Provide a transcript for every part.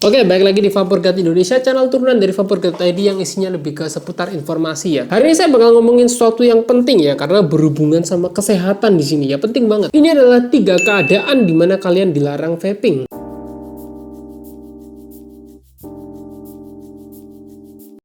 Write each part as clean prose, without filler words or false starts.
Oke, baik lagi di Vaporgat Indonesia, channel turunan dari Vaporgat ID yang isinya lebih ke seputar informasi ya. Hari ini saya bakal ngomongin sesuatu yang penting ya, karena berhubungan sama kesehatan di sini ya, penting banget. Ini adalah 3 keadaan di mana kalian dilarang vaping.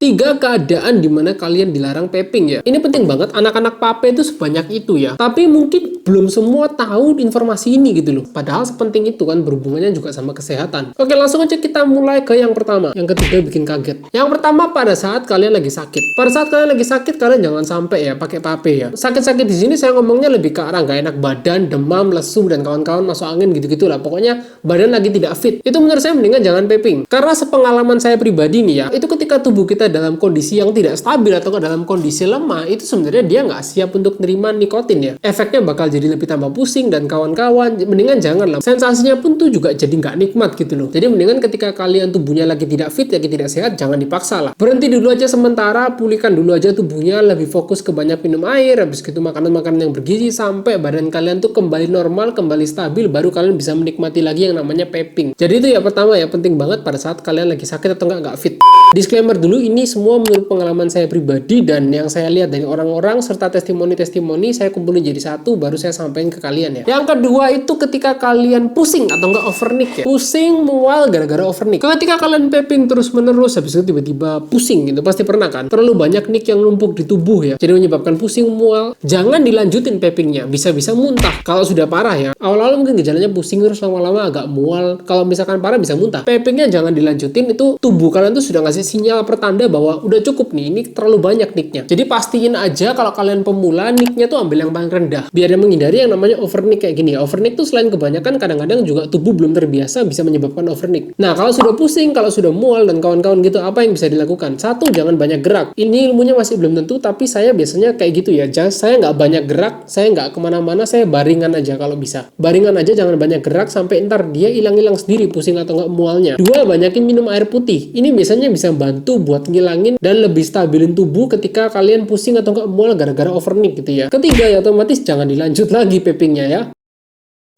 3 keadaan di mana kalian dilarang vaping ya. Ini penting banget, anak-anak vape itu sebanyak itu ya. Tapi mungkin belum semua tahu informasi ini gitu loh. Padahal sepenting itu kan, berhubungannya juga sama kesehatan. Oke, langsung aja kita mulai ke yang pertama. Yang ketiga bikin kaget. Yang pertama, pada saat kalian lagi sakit. Pada saat kalian lagi sakit, kalian jangan sampai ya pakai vape ya. Sakit-sakit di sini saya ngomongnya lebih ke arah nggak enak badan, demam, lesum dan kawan-kawan masuk angin gitu-gitu lah. Pokoknya badan lagi tidak fit. Itu menurut saya mendingan jangan vaping. Karena sepengalaman saya pribadi nih ya, itu ketika tubuh kita dalam kondisi yang tidak stabil atau dalam kondisi lemah, itu sebenarnya dia nggak siap untuk nerima nikotin ya. Efeknya bakal jadi lebih tambah pusing dan kawan-kawan. Mendingan jangan lah. Sensasinya pun tuh juga jadi nggak nikmat gitu loh. Jadi mendingan ketika kalian tubuhnya lagi tidak fit, lagi tidak sehat, jangan dipaksa lah. Berhenti dulu aja sementara, pulihkan dulu aja tubuhnya, lebih fokus ke banyak minum air, habis gitu makanan-makanan yang bergizi sampai badan kalian tuh kembali normal, kembali stabil, baru kalian bisa menikmati lagi yang namanya vaping. Jadi itu ya pertama ya, penting banget pada saat kalian lagi sakit atau nggak fit. Disclaimer dulu, ini semua menurut pengalaman saya pribadi dan yang saya lihat dari orang-orang serta testimoni-testimoni saya kumpulin jadi satu, baru saya sampaikan ke kalian ya. Yang kedua itu ketika kalian pusing atau enggak overnick ya. Pusing, mual gara-gara overnick. Ketika kalian vaping terus-menerus, habis itu tiba-tiba pusing gitu, pasti pernah kan? Terlalu banyak nick yang numpuk di tubuh ya. Jadi menyebabkan pusing, mual. Jangan dilanjutin vapingnya, bisa-bisa muntah. Kalau sudah parah ya. Awal-awal mungkin gejalanya pusing terus lama-lama agak mual. Kalau misalkan parah bisa muntah. Vapingnya jangan dilanjutin, itu tubuh kalian tuh sudah ngasih sinyal pertanda bahwa udah cukup nih, ini terlalu banyak nicknya. Jadi pastiin aja kalau kalian pemula, nicknya tuh ambil yang paling rendah biar menghindari yang namanya overnick kayak gini. Overnick tuh selain kebanyakan, kadang-kadang juga tubuh belum terbiasa bisa menyebabkan overnick. Nah, kalau sudah pusing, kalau sudah mual dan kawan-kawan gitu, apa yang bisa dilakukan? Satu, jangan banyak gerak. Ini ilmunya masih belum tentu, tapi saya biasanya kayak gitu ya. Saya nggak banyak gerak, saya nggak kemana-mana, saya baringan aja kalau bisa. Baringan aja, jangan banyak gerak sampai ntar dia hilang-hilang sendiri pusing atau nggak mualnya. Dua, banyakin minum air putih. Ini biasanya bisa bantu buat ngilangin dan lebih stabilin tubuh ketika kalian pusing atau nggak mual gara-gara overnick gitu ya. Ketiga ya, otomatis jangan dilanjut lagi vapingnya ya.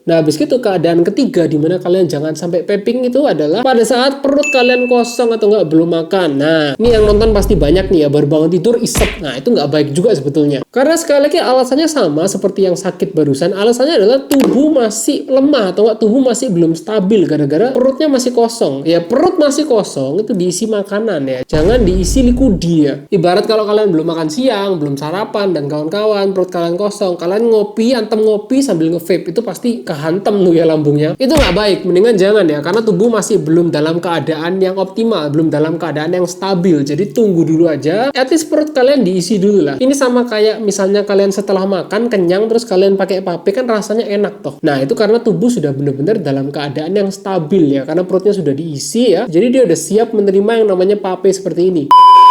Nah, habis itu keadaan ketiga di mana kalian jangan sampai vaping itu adalah pada saat perut kalian kosong atau nggak belum makan. Nah, ini yang nonton pasti banyak nih ya, baru bangun tidur isep. Nah, itu nggak baik juga sebetulnya. Karena sekali lagi alasannya sama seperti yang sakit barusan. Alasannya adalah tubuh masih lemah atau nggak, tubuh masih belum stabil gara-gara perutnya masih kosong. Ya, perut masih kosong itu diisi makanan ya. Jangan diisi likudi ya. Ibarat kalau kalian belum makan siang, belum sarapan dan kawan-kawan, perut kalian kosong, kalian ngopi, antem ngopi sambil nge-vape, itu pasti kehantem tuh ya lambungnya. Itu nggak baik, mendingan jangan ya, karena tubuh masih belum dalam keadaan yang optimal, belum dalam keadaan yang stabil. Jadi tunggu dulu aja, at least perut kalian diisi dulu lah. Ini sama kayak misalnya kalian setelah makan kenyang terus kalian pakai vape, kan rasanya enak toh. Nah, itu karena tubuh sudah benar-benar dalam keadaan yang stabil ya, karena perutnya sudah diisi ya, jadi dia udah siap menerima yang namanya vape seperti ini.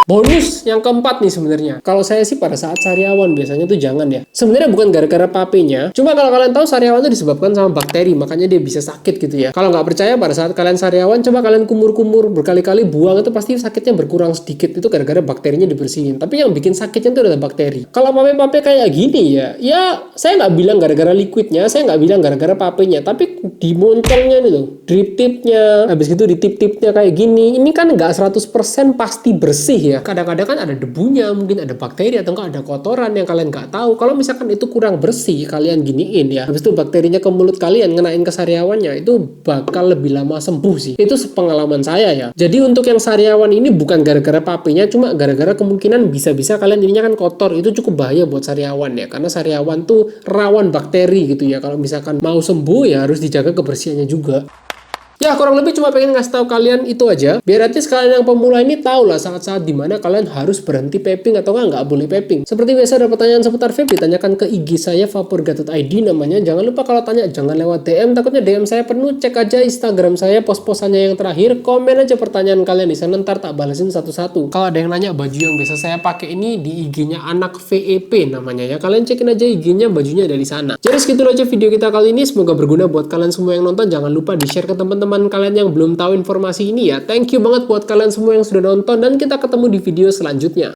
Bonus yang keempat nih sebenarnya. Kalau saya sih pada saat sariawan biasanya tuh jangan ya. Sebenarnya bukan gara-gara vapenya. Cuma kalau kalian tahu sariawan itu disebabkan sama bakteri, makanya dia bisa sakit gitu ya. Kalau nggak percaya pada saat kalian sariawan, coba kalian kumur-kumur berkali-kali buang, itu pasti sakitnya berkurang sedikit. Itu gara-gara bakterinya dibersihin. Tapi yang bikin sakitnya itu adalah bakteri. Kalau vape-vape kayak gini ya saya nggak bilang gara-gara liquidnya, saya nggak bilang gara-gara vapenya, tapi di moncongnya nih tuh, drip tipnya, habis itu di tip-tipnya kayak gini. Ini kan nggak 100% pasti bersih ya. Kadang-kadang kan ada debunya, mungkin ada bakteri atau enggak ada kotoran yang kalian nggak tahu. Kalau misalkan itu kurang bersih, kalian giniin ya, habis itu bakterinya ke mulut kalian, ngenain ke sariawannya, itu bakal lebih lama sembuh sih. Itu sepengalaman saya ya. Jadi untuk yang sariawan ini bukan gara-gara vapenya, cuma gara-gara kemungkinan bisa-bisa kalian ininya kan kotor. Itu cukup bahaya buat sariawan ya, karena sariawan tuh rawan bakteri gitu ya. Kalau misalkan mau sembuh ya harus dijaga kebersihannya juga. Ya, kurang lebih cuma pengen ngasih tahu kalian itu aja. Biar nanti sekalian yang pemula ini tahu lah saat-saat dimana kalian harus berhenti vaping atau nggak boleh vaping. Seperti biasa ada pertanyaan seputar vape, ditanyakan ke IG saya vaporgat.id namanya. Jangan lupa kalau tanya jangan lewat DM, takutnya DM saya penuh. Cek aja Instagram saya, post-postannya yang terakhir. Komen aja pertanyaan kalian di sana, ntar tak balesin satu-satu. Kalau ada yang nanya baju yang biasa saya pakai ini di IG-nya anak VEP namanya ya. Kalian cekin aja IG-nya, bajunya ada di sana. Jadi segitu aja video kita kali ini. Semoga berguna buat kalian semua yang nonton. Jangan lupa di-share ke teman-teman kalian yang belum tahu informasi ini ya. Thank you banget buat kalian semua yang sudah nonton dan kita ketemu di video selanjutnya.